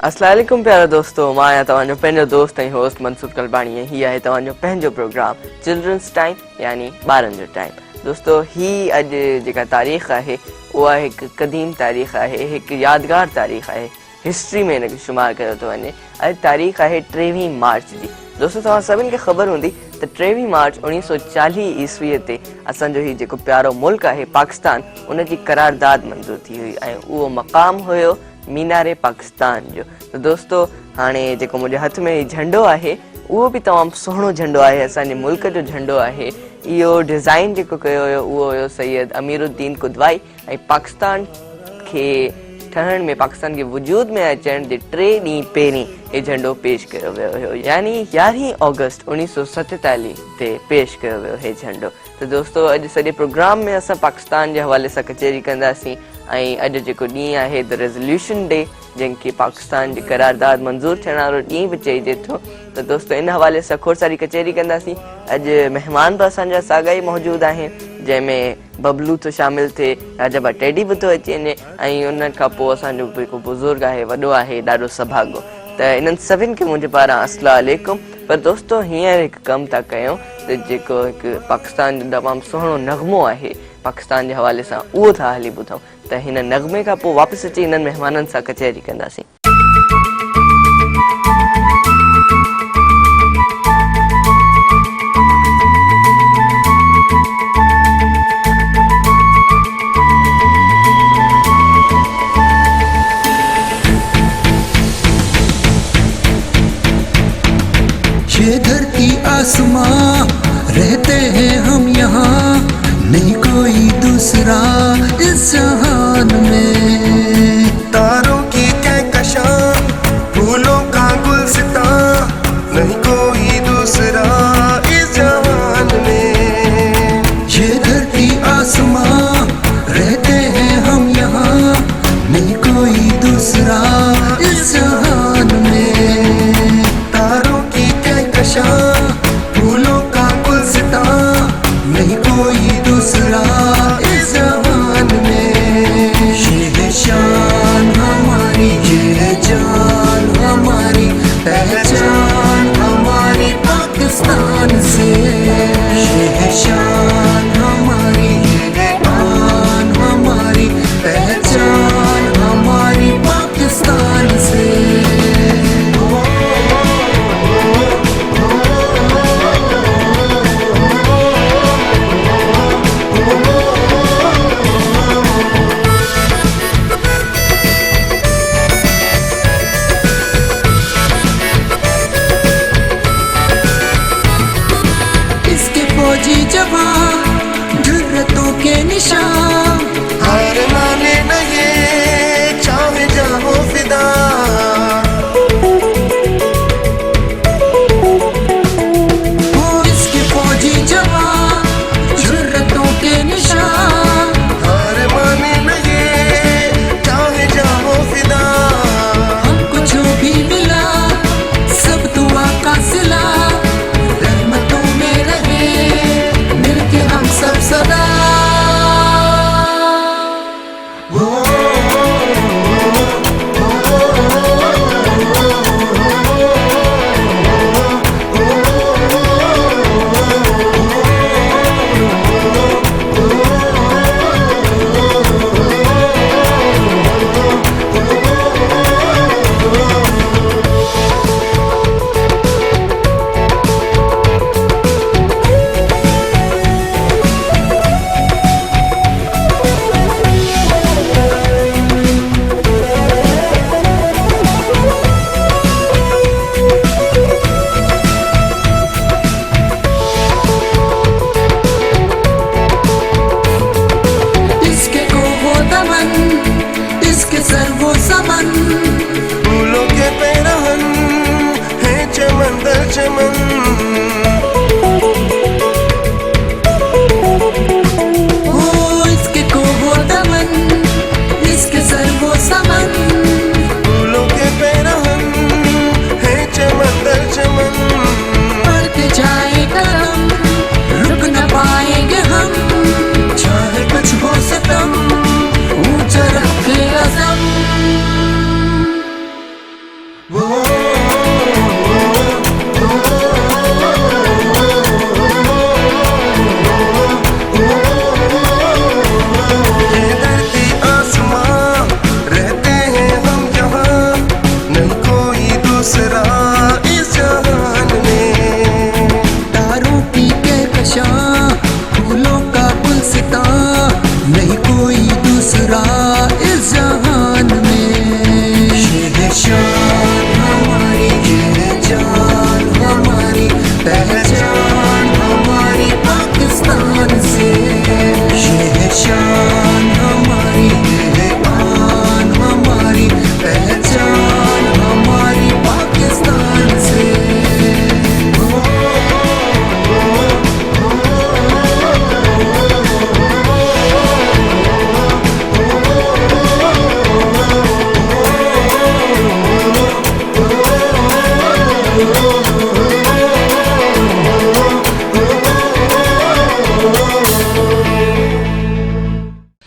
अस्सलाम वालेकुम प्यारा दोस्तों, मां आहियां तव्हांजो पंहिंजो दोस्त ऐं होस्ट मनसूर कलबाणी ऐं हीअ आहे तव्हांजो पंहिंजो प्रोग्राम चिल्ड्रन्स टाइम यानी ॿारनि जो टाइम। दोस्तों ही अॼु जेका तारीख़ आहे उहा हिकु क़दीम तारीख़ आहे, हिकु यादगार तारीख़ आहे, हिस्ट्री में हिनखे शुमारु कयो थो वञे। अॼु तारीख़ आहे 23 मार्च जी। दोस्तों तव्हां सभिनि खे ख़बर हूंदी त 23 मार्च 1940 ईस्वीअ ते असांजो ही जेको प्यारो मुल्क आहे पाकिस्तान, उनजी करारदाद मंज़ूर थी हुई ऐं उहो मक़ाम हुयो मीनारे पाकिस्तान जो। तो दोस्तों हाणे जेको मुंहिंजे हथ में ही झंडो आहे उहो बि तमामु सुहिणो झंडो आहे, असांजे मुल्क जो झंडो आहे। इहो डिज़ाइन जेको कयो हुयो उहो हुयो सैयद अमीरुद्दीन कुदवाई ऐं पाकिस्तान खे ठहण में, पाकिस्तान के वजूद में अचण जे 3 ॾींहं पहिरीं हे झंडो पेश कयो वियो हुयो, यानी 11 अगस्त 1947 ते पेश कयो वियो हे झंडो। तो दोस्तों अॼु सॼे प्रोग्राम में असां पाकिस्तान जे हवाले सां कचहरी कंदासीं ऐं अॼु जेको ॾींहुं आहे द रेज़ोल्यूशन डे, जंहिंखे पाकिस्तान जी करारदाद मंज़ूर थियण वारो ॾींहुं बि चइजे थो। त दोस्तों इन हवाले सां खोड़ सारी कचहरी कंदासीं। अॼु महिमान बि असांजा साॻा ई मौजूदु आहिनि, जंहिंमें बबलू थो शामिल थिए, राजा टेडी बि थो अची वञे ऐं उन खां पोइ असांजो जेको बुज़ुर्ग आहे, वॾो आहे, ॾाढो सभागो। त इन्हनि सभिनि खे मुंहिंजे पारां अस्सलाम वालेकुम। पर दोस्तों हींअर हिकु कमु था कयूं त जेको हिकु पाकिस्तान जो तमामु सुहिणो नग़मो आहे पाकिस्तान जे हवाले सां, उहो था हली ॿुधूं। त हिन नग़मे खां पोइ वापसि अची हिननि महिमाननि सां कचहरी कंदासीं। ये धरती आसमां रहते हैं हम यहाँ, नहीं कोई दूसरा इस जहान में। तारों की कहकशां, फूलों का गुलसितां, नहीं कोई दूसरा इस जहान में। ये धरती आसमां रहते हैं हम यहाँ, नहीं कोई दूसरा इस जहान में। तारों की फूलों का गुलसितां, नहीं कोई दूसरा इस जहान में। ये है शान हमारी, ये है जान हमारी, पहचान हमारी पाकिस्तान से। ये है शान हमारी, ये है आन हमारी, पहचान हमारी पाकिस्तान से। जवान जुर्रतों के निशान, हार माने न ये चाहे जाओ फिदा। हो इसके फौजी जवान जुर्रतों के निशान, हार माने न ये चाहे जाओ फिदा। हमको जो भी मिला सब दुआ का सिला, रहमतों में रहे सब सदा।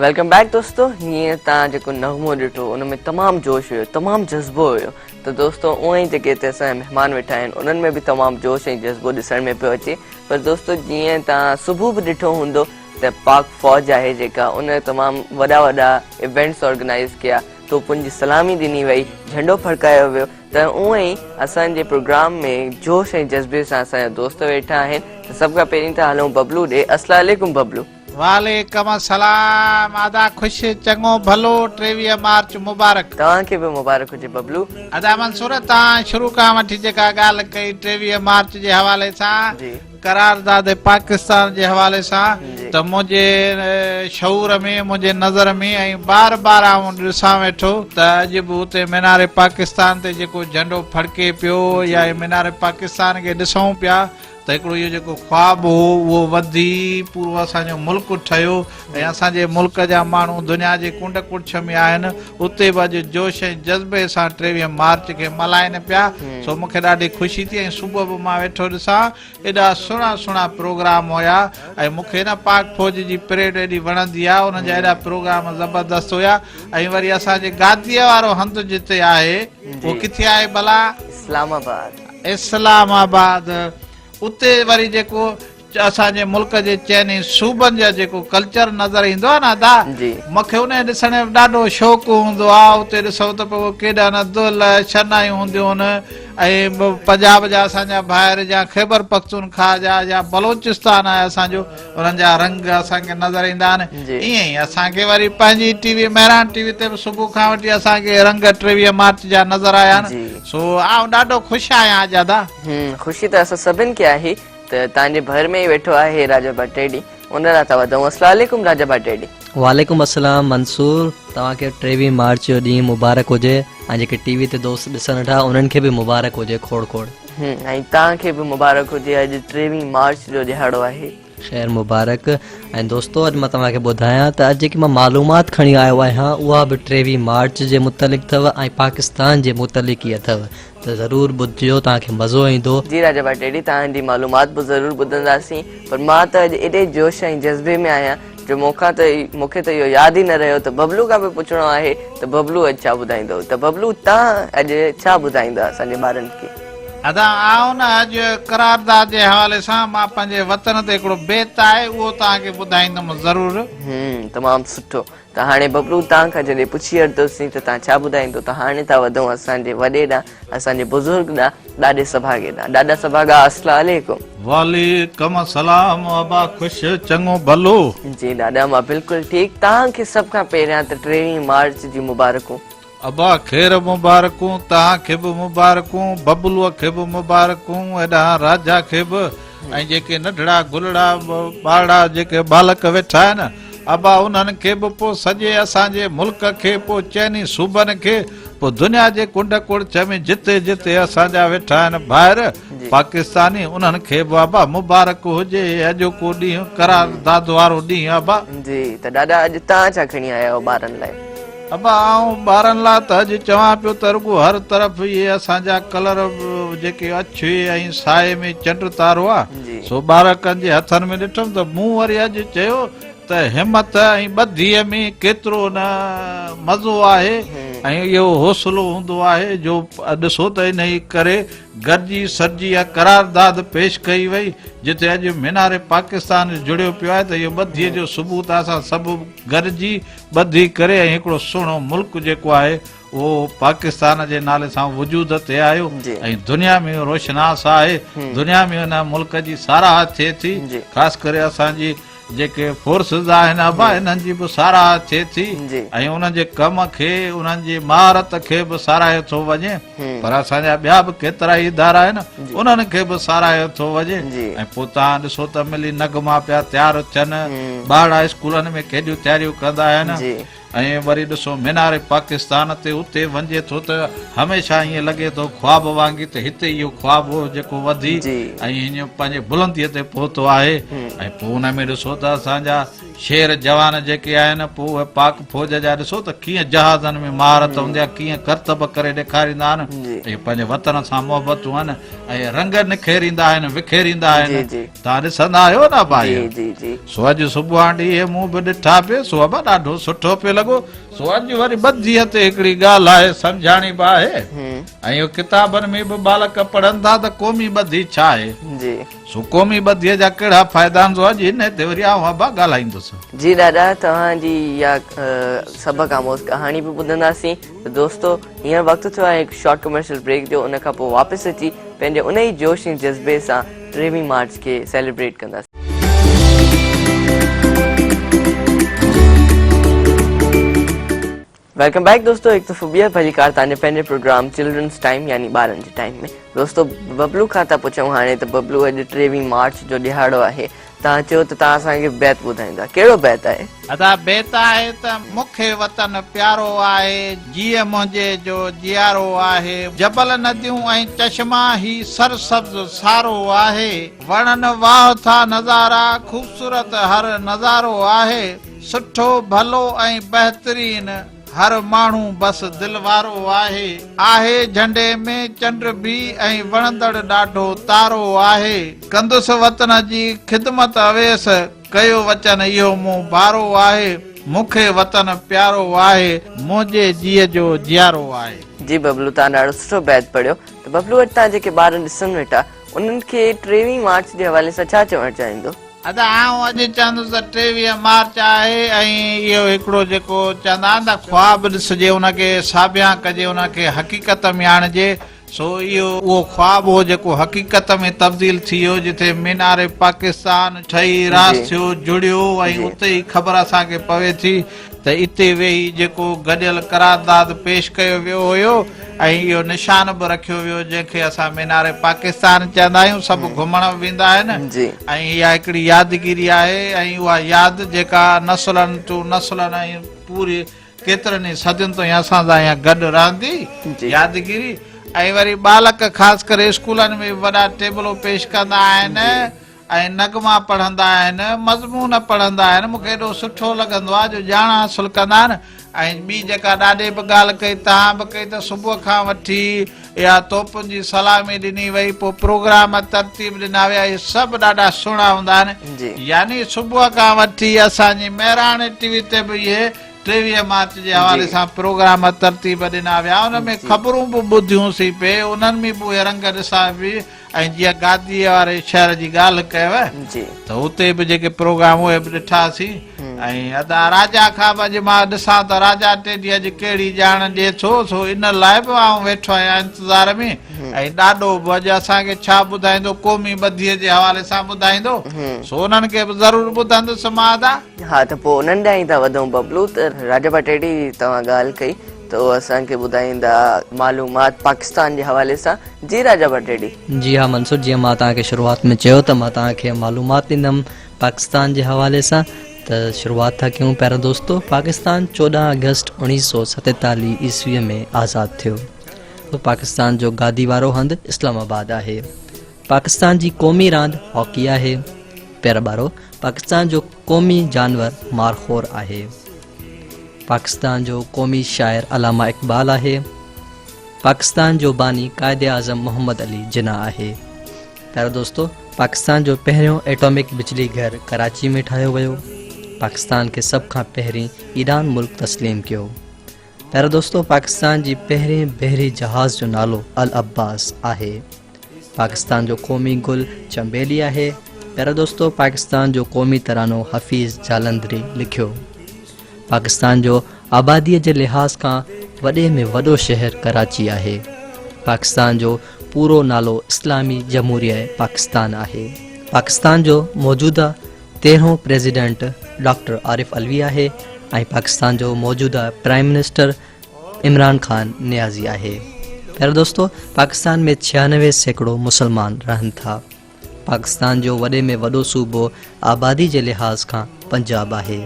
वेलकम बैक दोस्तों। हीअं तव्हां जेको नगमो ॾिठो उन में तमामु जोश हुयो, तमामु जज़्बो हुयो। त दोस्तों उअं ई जेके हिते असांजा महिमान वेठा आहिनि उन्हनि में बि तमामु जोश ऐं जज़्बो ॾिसण में पियो अचे। पर दोस्तों जीअं तव्हां सुबुह बि ॾिठो हूंदो त पाक फ़ौज आहे जेका उन तमामु वॾा वॾा इवेंट्स ऑर्गेनाइज़ कया, तोपुनि जी सलामी ॾिनी वई, झंडो फड़कायो वियो। त उअं ई असांजे प्रोग्राम में जोश ऐं जज़्बे सां असांजा दोस्त वेठा आहिनि। त सभ खां पहिरीं त हलूं बबलू ॾे। अस्सलाम वालेकुम बबलू। वालेकुम अस्सलाम। आदा खुश चङो भलो 23 मार्च मुबारक। तव्हांखे बि मुबारक हुजे बबलू। अदा मंसूर तव्हां शुरू खां वठी जेका ॻाल्हि कई 23 मार्च जे हवाले सां, करारदाद पाकिस्तान जे हवाले सां, त मुंहिंजे शऊर में, मुंहिंजे नज़र में ऐं बार बार आऊं ॾिसां वेठो त अॼु बि उते मीनार पाकिस्तान ते जेको झंडो फड़के पियो या मीनार पाकिस्तान खे ॾिसूं पिया त हिकिड़ो इहो जेको ख्वाबु हो उहो वधी पूरो असांजो मुल्क ठहियो ऐं असांजे मुल्क जा माण्हू दुनिया जे कुंड कुड़छ में आहिनि, उते बि अॼु जोश ऐं जज़्बे सां 23 मार्च खे मल्हाइनि पिया। सो मूंखे ॾाढी ख़ुशी थी ऐं सुबुह बि मां वेठो ॾिसां एॾा सुहिणा सुहिणा प्रोग्राम हुया ऐं मूंखे न पाक फ़ौज जी परेड एॾी वणंदी आहे, उन जा एॾा प्रोग्राम ज़बरदस्त हुया। ऐं वरी असांजे गादीअ वारो हंधु जिते आहे उहो किथे आहे भला? इस्लामाबाद। इस्लामाबाद। उते वरी जेको असांजे मुल्क जे चइनी सूबनि जा जेको कल्चर नज़र ईंदो आहे न अदा, मूंखे उन ॾिसण में ॾाढो शौक़ु हूंदो आहे। उते ॾिसूं त पोइ केॾा न दुल शनायूं हूंदियूं आहिनि ऐं पंजाब जा असांजा ॿाहिरि जा ख़ैबर पख्तूनख्वा जा या बलोचिस्तान आहे असांजो, उन्हनि जा रंग असांखे नज़र ईंदा आहिनि। ईअं ई असांखे वरी पंहिंजी टीवी मेहरान टीवी ते बि सुबुह खां वठी असांखे रंग 23 मार्च जा नज़र आया आहिनि। सो आउं ॾाढो ख़ुशि आहियां अॼु अदा। ख़ुशी त असां सभिनि खे आहे। त तव्हांजे भर में ई वेठो आहे राजा भाटेडी, उन लाइ था वधूं। अस्सलाम वालेकुम राजा भाटेडी। वालेकुम अस्सलाम मंसूर। तव्हांखे 23 मार्च जो ॾींहुं मुबारक हुजे ऐं जेके टीवी ते दोस्त ॾिसनि था उन्हनि खे बि मुबारक हुजे खोड़ खोड़। ऐं तव्हांखे बि मुबारक हुजे। अॼु 23 मार्च जो ॾिहाड़ो आहे। ख़ैर मुबारक। ऐं दोस्तो अॼु मां तव्हांखे ॿुधायां त अॼु जेकी मां मालूमात खणी आयो आहियां उहा बि 23 मार्च जे मुतलिक़ अथव ऐं पाकिस्तान जे मुतलिक़ ई अथव, त ज़रूरु ॿुधिजो, तव्हांखे मज़ो ईंदो। जी राजा भाटेडी, तव्हांजी मालूमात बि ज़रूरु ॿुधंदासीं। पर मां त अॼु एॾे जोश ऐं जज़्बे में आहियां जो मूंखे त इहो यादि ई न रहियो त बबलू खां बि पुछिणो आहे त बबलू अॼु छा ॿुधाईंदो। त बबलू तव्हां अॼु छा ॿुधाईंदा असांजे ॿारनि खे? अदा आऊं न अॼु करारदाद जे हवाले सां मां पंहिंजे वतन ते हिकिड़ो बेत आहे उहो तव्हांखे ॿुधाईंदुमि ज़रूरु। तमामु सुठो। त हाणे बबलू तव्हां खां जॾहिं पुछी वरितोसीं त तव्हां छा ॿुधाईंदो, त हाणे था वधूं असांजे वॾे ॾांहुं, असांजे बुज़ुर्ग ॾांहुं, ॾाॾे सभागे ॾांहुं। ॾाॾा सभागा अस्सलाम वालेकुम। वालेकुम अस्सलाम। अबा खुश चङो भलो? जी ॾाॾा मां बिल्कुलु ठीकु। तव्हांखे सभ खां पहिरियां त 23 मार्च जी मुबारकूं। अबा ख़ैर मुबारकूं, तव्हांखे बि मुबारकूं, बबलूअ खे बि मुबारकूं, एॾा राजा खे बि, ऐं जेके नंढड़ा गुलड़ा ॿारड़ा जेके बालक वेठा आहिनि अबा उन्हनि खे बि, पोइ सॼे असांजे मुल्क खे, पोइ चइनी सूबनि खे, पोइ दुनिया जे कुंड कुड़छ में जिते जिते असांजा वेठा आहिनि ॿाहिरि पाकिस्तानी, उन्हनि खे बि अबा मुबारक हुजे अॼोको ॾींहुं, करारदाद वारो ॾींहुं अबा। जी त ॾाॾा अॼु तव्हां छा खणी आया आहियो ॿारनि लाइ? अबा आऊं ॿारनि लाइ त अॼु चवां पियो त रुॻो हर तरफ़ इहे असांजा कलर जेके अछे ऐं साए में चंड तारो आहे, सो ॿारकनि जे हथनि में ॾिठुमि त मूं वरी अॼु चयो त हिमत ऐं ॿधीअ में केतिरो न मज़ो आहे ऐं इहो हौसलो हूंदो आहे जो ॾिसो त इन ई करे गॾिजी सॾिजी करारदाद पेश कई वई जिते अॼु मीनार पाकिस्तान जुड़ियो पियो आहे। त इहो ॿधीअ जो सबूत असां सभु गॾिजी ॿधी करे ऐं हिकिड़ो सुहिणो मुल्क जेको आहे उहो पाकिस्तान जे नाले सां वजूद ते आयो ऐं दुनिया में रोशनास आहे। दुनिया में हुन मुल्क जी साराह थिए थी, ख़ासि करे असांजी जेके फोर्सिस आहिनि अबा इन्हनि जी बि साराह थिए थी ऐं उन्हनि जे कम खे, उन्हनि जी महारत खे बि साराहियो थो वञे। पर असांजा ॿिया बि केतिरा ई इदारा आहिनि उन्हनि खे बि साराहियो थो वञे। ऐं पोइ तव्हां ॾिसो त मिली नगमा पिया तयारु थियनि, ॿार स्कूलनि में केॾियूं तयारियूं कंदा आहिनि ऐं वरी ॾिसो मीनार पाकिस्तान ते उते वञे थो त हमेशह ईअं लॻे थो ख्वाब वांगुरु त हिते इहो ख्वाब हो जेको वधी ऐं हीअं पंहिंजे बुलंदीअ ते पहुतो आहे। ऐं पोइ हुन में ॾिसो त असांजा शेर जवान जेके आहिनि पोइ उहे पाक फ़ौज जा ॾिसो त कीअं जहाज़नि में महारत हूंदी आहे, कीअं करतब करे ॾेखारींदा आहिनि, ऐं पंहिंजे वतन सां मोहबतूं आहिनि ऐं रंग निखेरींदा आहिनि, विखेरींदा आहिनि। तव्हां ॾिसंदा आहियो न भाई। सो अॼु सुबुह ॾींहुं मूं बि ॾिठा पिए, सो अबा ॾाढो सुठो पियो लॻो। सो अॼु वरी ॿधी ते हिकिड़ी ॻाल्हि आहे सम्झाणी बि आहे, ऐं इहो किताबनि में बि बालक पढ़नि था त क़ौमी ॿधी छा आहे। सो क़ौमी ॿधीअ जा कहिड़ा फ़ाइदा आहिनि, सो अॼु इन ते वरी ॻाल्हाईंदुसि। जी दादा, तव्हांजी इहा सबक आमोज़ कहाणी बि ॿुधंदासीं। दोस्तो हींअर वक़्तु थियो आहे हिकु शॉर्ट कमर्शियल ब्रेक जो, उन खां पोइ वापसि अची पंहिंजे उन ई जोश ऐं जज़्बे सां 23 मार्च खे सेलिब्रेट कंदासीं। वेलकम बैक दोस्तों, एक दफ़ो ॿीहर भली कार तव्हांजे पंहिंजे प्रोग्राम चिल्ड्रन्स टाइम यानी ॿारनि जे टाइम में। दोस्तो बबलू खां था पुछूं हाणे त बबलू अॼु 23 मार्च जो ॾिहाड़ो आहे, तव्हां चयो त तव्हां असांखे बैत ॿुधाईंदा, कहिड़ो बैत आहे? अदा बैत आहे त मूंखे वतन प्यारो आहे, जीअ मुंहिंजे जो जियारो आहे, जबल नदियूं ऐं चश्मा ही सरसब्ज सारो आहे, वणन वाह था नज़ारा ख़ूबसूरत हर नज़ारो आहे, सुठो भलो ऐं बहितरीन हर माण्हू बस दिल वारो आहे झंडे में चंड भी ऐं वणंदड़ ॾाढो तारो आहे, कंदुसि वतन जी ख़िदमत अवेस, कयो वचन इहो मूं भारो आहे, मूंखे वतन प्यारो आहे, मुंहिंजे जीअ जो जियारो आहे। जी बबलू, तव्हां ॾाढो सुठो बैत पढ़ियो। त बबलू वटि तव्हां जेके ॿार ॾिसनि वेठा उन्हनि खे 23 मार्च जे हवाले सां छा चवणु चाहींदो? अदा आउं अॼु चवंदुसि त 23 मार्च आहे ऐं इहो हिकिड़ो जेको चवंदा आहिनि त ख्वाब ॾिसजे, उनखे साबिया कजे, उनखे हक़ीक़त में आणिजे। सो इहो उहो ख्वाब हो जेको हक़ीक़त में तब्दील थी वियो, जिथे मीनारे पाकिस्तान ठही रासियो जुड़ियो ऐं उते ई ख़बर असांखे पवे थी त इते वेही जेको गॾियल करारदाद पेश कयो वियो हुयो ऐं इहो निशान बि रखियो वियो जंहिंखे असां मीनारे पाकिस्तान चवंदा आहियूं। सभु घुमण वेंदा आहिनि ऐं इहा हिकिड़ी यादगिरी आहे ऐं उहा यादि जेका नसलनि टू नसलनि ऐं पूरी केतिरनि ई सदियुनि ताईं असां सां इहा गॾु रहंदी यादगिरी। ऐं वरी बालक ख़ासि करे स्कूलनि में वॾा टेबलो पेश कंदा आहिनि ऐं नगमा पढ़ंदा आहिनि, मज़मून पढ़ंदा आहिनि, मूंखे एॾो सुठो लॻंदो आहे जो ॼाण हासिलु कंदा आहिनि। ऐं ॿी जेका ॾाढे बि ॻाल्हि कई तव्हां बि कई त सुबुह खां वठी इहा तोपुनि जी सलामी ॾिनी वई, पोइ प्रोग्राम तरतीब ॾिना विया, इहे सभु ॾाढा सुहिणा हूंदा आहिनि। यानी सुबुह खां वठी असांजी महिराणे टीवी ते बि इहे 23 मार्च जे हवाले सां प्रोग्राम तरतीब ॾिना विया, उनमें ख़बरूं बि ॿुधियूंसीं पे, उन्हनि में बि उहे रंग ॾिसां बि। ऐं जीअं गादीअ वारे शहर जी ॻाल्हि कयव त उते बि जेके प्रोग्राम उहे बि ॾिठासीं। ऐं अदा राजा खां बि अॼु मां ॾिसां त राजा टेडी अॼु कहिड़ी ॼाण ॾिए थो, सो इन लाइ बि आउं वेठो आहियां इंतज़ार में। ऐं ॾाढो बि अॼु असांखे छा ॿुधाईंदो, क़ौमी ॿधीअ जे हवाले सां ॿुधाईंदो, सो उन्हनि खे बि ज़रूरु ॿुधंदुसि मां अदा। हा, त पोइ उन्हनि ॾांहुं ई था वधूं बबलू। त राजा टेडी तव्हां ॻाल्हि कई त उहो असांखे ॿुधाईंदा मालूमात पाकिस्तान जे हवाले सां। जी राजा टेडी। जी हाँ मंसूर, जीअं मां तव्हांखे शुरूआत में चयो त मां तव्हांखे मालूमात ॾींदुमि पाकिस्तान जे हवाले सां। त शुरूआत था कयूं। पहिरियों दोस्तो, पाकिस्तान 14 अगस्त 1947 ईस्वीअ में आज़ादु थियो। तो पाकिस्तान जो गादी वारो हंधि इस्लामाबाद आहे। पाकिस्तान जी क़ौमी रांदि हॉकी आहे। पैरबारो पाकिस्तान जो क़ौमी जानवर मारखोर आहे। पाकिस्तान जो क़ौमी शाइर अलामा इक़बाल आहे। पाकिस्तान जो बानी कायदे आज़म मोहम्मद अली जिना आहे। पहिरियों दोस्तो, पाकिस्तान जो पहिरियों एटॉमिक बिजली घर कराची में ठाहियो वियो। पाकिस्तान के सभ खां पहिरीं ईरान मुल्क तस्लीम कयो। पहिरियों दोस्तो, पाकिस्तान जी पहिरें बहरी जहाज़ जो नालो अल अब्बास आहे। पाकिस्तान जो क़ौमी गुल चंबेली आहे। पहिरियों दोस्तो, पाकिस्तान जो क़ौमी तरानो हफ़ीज़ जालंधरी लिखियो। पाकिस्तान जो आबादीअ जे लिहाज़ खां वॾे में वॾो शहर कराची आहे। पाकिस्तान जो पूरो नालो इस्लामी जमहूरिया पाकिस्तान आहे। पाकिस्तान जो मौजूदा 13हों प्रेसिडेंट डॉक्टर आरिफ अलवी आहे ऐं पाकिस्तान जो मौजूदा प्राइम मिनिस्टर इमरान खान नियाज़ी आहे। पहिरियों दोस्तो, पाकिस्तान में 96% मुसलमान रहनि था। पाकिस्तान जो वॾे में वॾो सूबो आबादी जे लिहाज़ खां पंजाब आहे।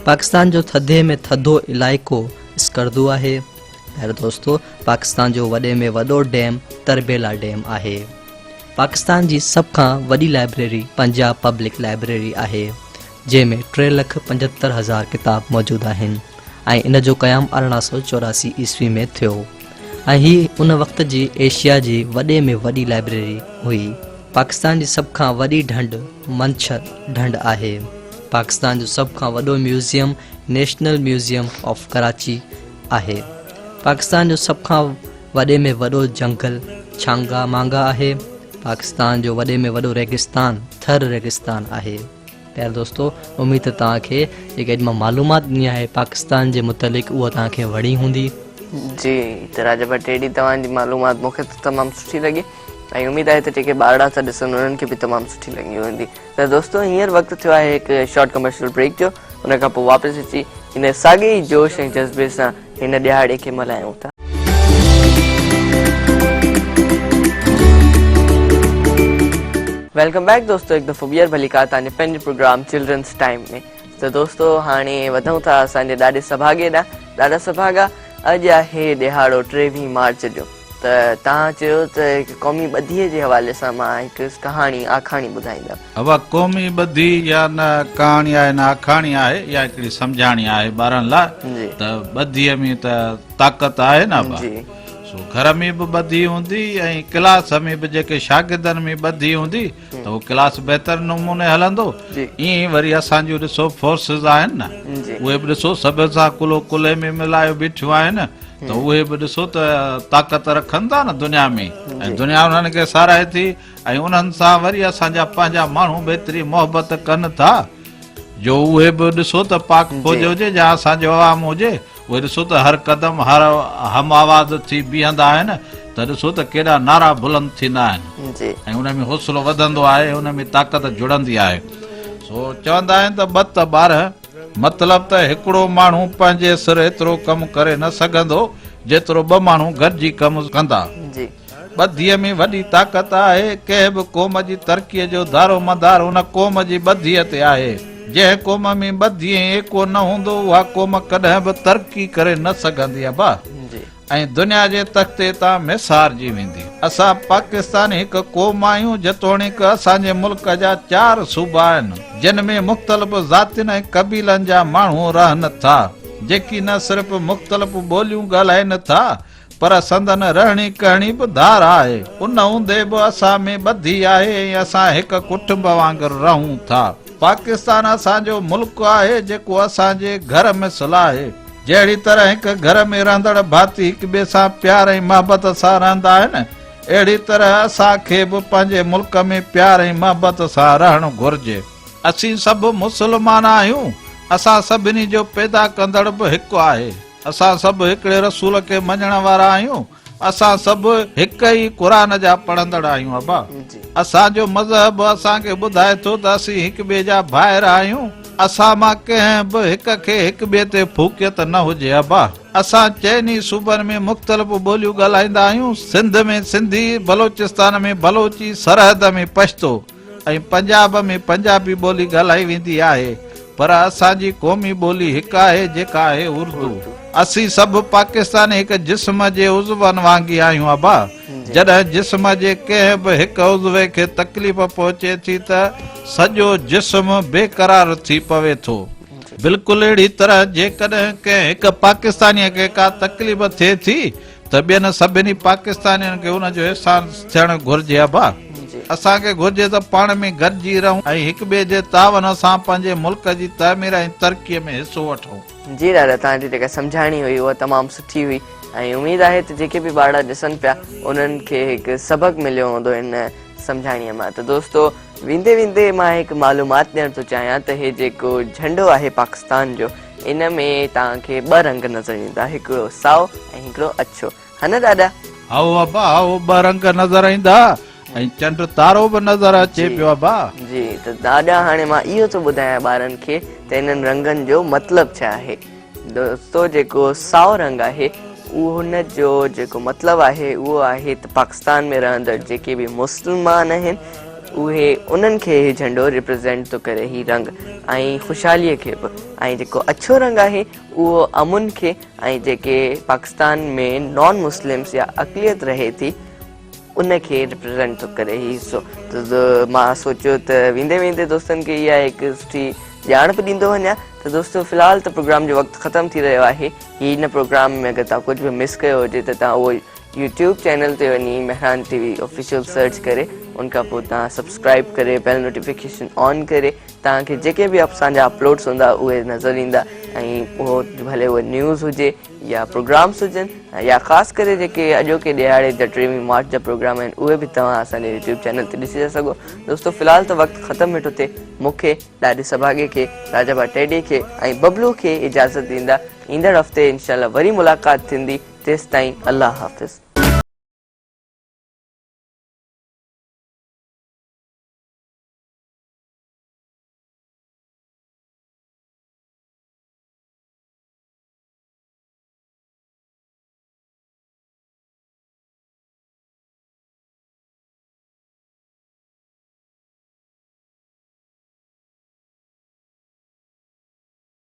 पाकिस्तान जो थधे में थधो इलाइक़ो स्कर्दू आहे। पहिरियों दोस्तो, पाकिस्तान जो वॾे में वॾो डैम तरबेला डैम आहे। पाकिस्तान जी सभ खां वॾी लाइब्रेरी पंजाब पब्लिक लाइब्रेरी आहे। जंहिंमें 3,75,000 किताब मौजूदु आहिनि ऐं इन जो क़याम 1884 ईस्वी में थियो ऐं ही उन वक़्त जी एशिया जी वॾे में वॾी लाइब्रेरी हुई। पाकिस्तान जी सभ खां वॾी ढंढ मंछर ढंढ आहे। पाकिस्तान जो सभ खां वॾो museum national museum of Karachi आहे। पाकिस्तान जो सभ खां वॾे में वॾो जंगल छांगा मांगा आहे। पाकिस्तान जो वॾे में वॾो रेगिस्तान थर रेगिस्तान आहे। प्यारे दोस्तों, उम्मीद तव्हांखे जेके अॼु मां मालूमात ॾिनी आहे पाकिस्तान जे मुतलिक़ उहा तव्हांखे वणी हूंदी। जी त राजा भटेड़ी तव्हांजी मालूमात मूंखे त तमामु सुठी लॻी ऐं उमेद आहे त जेके ॿारड़ा था ॾिसनि उन्हनि खे बि तमामु सुठी लॻी हूंदी। त दोस्तों हींअर वक़्तु थियो आहे हिकु शॉर्ट कमर्शियल ब्रेक जो, उन खां पोइ वापसि अची हिन साॻे ई जोश ऐं जज़्बे सां हिन ॾियारे खे मल्हायूं था। वेलकम बैक दोस्तों, हिकु दफ़ो ॿीहर भली का तव्हांजे पंहिंजे प्रोग्राम चिल्ड्रन्स टाइम में। त दोस्तों हाणे वधूं था असांजे ॾाढे सभागे ॾांहुं। ॾाढा सभागा अॼु आहे ॾिहाड़ो 23 मार्च जो। त तव्हां चयो त हिकु क़ौमी ॿधीअ जे हवाले सां मां हिकु कहाणी आखाणी ॿुधाईंदमि। अब क़ौमी ॿधी या न कहाणी आहे न आखाणी आहे या हिकिड़ी सम्झाणी आहे ॿारनि लाइ। त ॿधीअ में त ताक़त आहे न जी। घर में बि ॿधी हूंदी ऐं क्लास में बि जेके शागिर्दनि में ॿधी हूंदी त उहो क्लास बहितर नमूने हलंदो। ईअं वरी असांजो ॾिसो फोर्सिस आहिनि न, उहे बि ॾिसो सभ सां कुलो कुले में मिलायो बीठियूं आहिनि त उहे बि ॾिसो त ताक़त रखनि था न दुनिया में ऐं दुनिया उन्हनि खे साराहे थी ऐं उन्हनि सां वरी असांजा पंहिंजा माण्हू बि एतिरी मोहबत कनि था जो उहे बि ॾिसो त पाक फौज हुजे या असांजो आवाम हुजे, उहे ॾिसो त हर क़दम हर हम आवाज़ थी बीहंदा आहिनि त ॾिसो त केॾा नारा बुलंद थींदा आहिनि ऐं उन में हौसलो वधंदो आहे, उन में ताक़त जुड़ंदी आहे। सो चवंदा आहिनि त ॿ त ॿार मतिलबु त हिकिड़ो माण्हू पंहिंजे सिर एतिरो कमु करे न सघंदो जेतिरो ॿ माण्हू गॾिजी कमु कंदा। ॿधीअ में वॾी ताक़त आहे। कंहिं बि क़ौम जी तरक़ीअ जो दारो मदार उन क़ौम जी ॿधीअ ते आहे। जंहिं क़ौम में ॿधी एको न हूंदो उहा क़ौम कॾहिं बि तरक़ी करे न सघंदी आहे बा ऐं दुनिया जे तख़्ते तां मिसारजी वेंदी। असां पाकिस्तान हिकु क़ौम आहियूं जेतोणीकि असांजे मुल्क जा 4 सूबा आहिनि जिन में मुख़्तलिफ़ ज़ातियुनि ऐं क़बीलनि जा माण्हू रहनि था, जेकी न सिर्फ़ मुख़्तलिफ़ ॿोलियूं ॻाल्हाइनि था पर संदन रहणी कहणी बि धार आहे। उन हूंदे बि असां में ॿधी आहे ऐं असां हिकु कुटुंब वांगुरु रहूं था। पाकिस्तान असांजो मुल्क आहे जेको असांजे घर में सलाह आहे। जहिड़ी तरह हिकु घर में रहंदड़ भाती हिक ॿिए सां प्यार ऐं मोहबत सां रहंदा आहिनि, अहिड़ी तरह असांखे बि पंहिंजे मुल्क में प्यार ऐं मोहबत सां रहणु घुर्जे। असीं सभु मुस्लमान आहियूं। असां सभिनी जो पैदा कंदड़ बि हिकु आहे। असां सभु हिकिड़े रसूल खे मञण वारा आहियूं। असां सभु हिक ई क़ुरान जा पढ़ंदड़ आहियूं। अबा असांजो मज़हब असांखे ॿुधाए थो त असीं हिक ॿिए जा भाइर आहियूं। असां मां कंहिं बि हिक खे हिक ॿिए ते फूकियत न हुजे। अबा असां चइनी सूबनि में मुख़्तलिफ़ ॿोलियूं ॻाल्हाईंदा आहियूं। सिंध में सिंधी, बलोचिस्तान में बलोची, सरहद में पश्तो ऐं पंजाब में पंजाबी ॿोली ॻाल्हाई वेंदी आहे, पर असांजी क़ौमी ॿोली हिकु आहे जेका आहे उर्दू। असीं सभु पाकिस्तान हिकु जिस्म जे उज़वनि वांगी आहियूं। अबा जॾहिं जिस्म जे कंहिं बि हिकु उज़वे खे तकलीफ़ पहुचे थी त सॼो जिस्म बेक़रार थी पवे थो। बिल्कुलु अहिड़ी तरह जेकॾहिं कंहिं हिकु पाकिस्तानीअ खे का तकलीफ़ थिए थी त ॿियनि सभिनी पाकिस्तानियुनि खे हुनजो अहसासु थियणु घुर्जे। अबा असांखे घुर्जे त पाण में गॾिजी रहूं ऐं हिक ॿिए जे तावन सां पंहिंजे मुल्क जी तामीर ऐं तरक़ीअ में हिसो वठूं। जी दादा, तव्हांजी जेका सम्झाणी हुई उहा तमामु सुठी हुई ऐं उमेद आहे त जेके बि ॿार ॾिसनि पिया उन्हनि खे हिकु सबक़ु मिलियो हूंदो हिन सम्झाणीअ मां। त दोस्तो वेंदे वेंदे मां हिकु मालूमात ॾियणु थो चाहियां त हे जेको झंडो आहे पाकिस्तान जो, इन में तव्हांखे 2 रंग नज़र ईंदा, हिकिड़ो साओ ऐं हिकिड़ो अछो, हा न दादा? आओ अबा आओ, 2 रंग नज़र ईंदा ऐं चंड तारो बि नज़र अचे पियो। अबा जी, त दादा हाणे मां इहो थो ॿुधायां ॿारनि खे त इन्हनि रंगनि जो मतिलबु छा आहे। दोस्तो जेको साओ रंग आहे उन जो जेको मतिलबु आहे उहो आहे त पाकिस्तान में रहंदड़ जेके बि मुस्लमान आहिनि उहे उन्हनि खे ही झंडो रिप्रेज़ेंट थो करे ही रंग ऐं ख़ुशहालीअ खे बि। ऐं जेको अछो रंग आहे उहो अमुन खे ऐं जेके पाकिस्तान में नॉन मुस्लिम्स या अक़लियत रहे थी उनखे रिप्रेज़ेंट थो करे ही हिसो। त मां सोचियो त वेंदे वेंदे दोस्तनि खे इहा हिकु सुठी ॼाण बि ॾींदो वञा। त दोस्तों फ़िलहाल त प्रोग्राम जो वक़्तु ख़तमु थी रहियो आहे। हिन प्रोग्राम में अगरि तव्हां कुझु बि मिस कयो हुजे त तव्हां उहो यूट्यूब चैनल ते वञी मेहरान TV ऑफिशियल सर्च करे उनखां पोइ तव्हां सब्सक्राइब करे बेल नोटिफिकेशन ऑन करे तव्हांखे जेके बि असांजा अपलोड्स हूंदा उहे नज़र ईंदा। ऐं उहो भले उहे न्यूज़ हुजे या प्रोग्राम्स हुजनि या ख़ासि करे जेके अॼोके ॾियारे जा 23 मार्च जा प्रोग्राम आहिनि उहे बि तव्हां असांजे यूट्यूब चैनल ते ॾिसी था सघो। दोस्तों फ़िलहाल त वक़्तु ख़तमु वेठो थिए। मूंखे ॾाढे सभागे खे राजा टेडी खे ऐं बबलू खे इजाज़त ॾींदा। ईंदड़ हफ़्ते इंशाल्लाह वरी मुलाक़ात थींदी। तेसिताईं अल्लाह हाफ़िज़।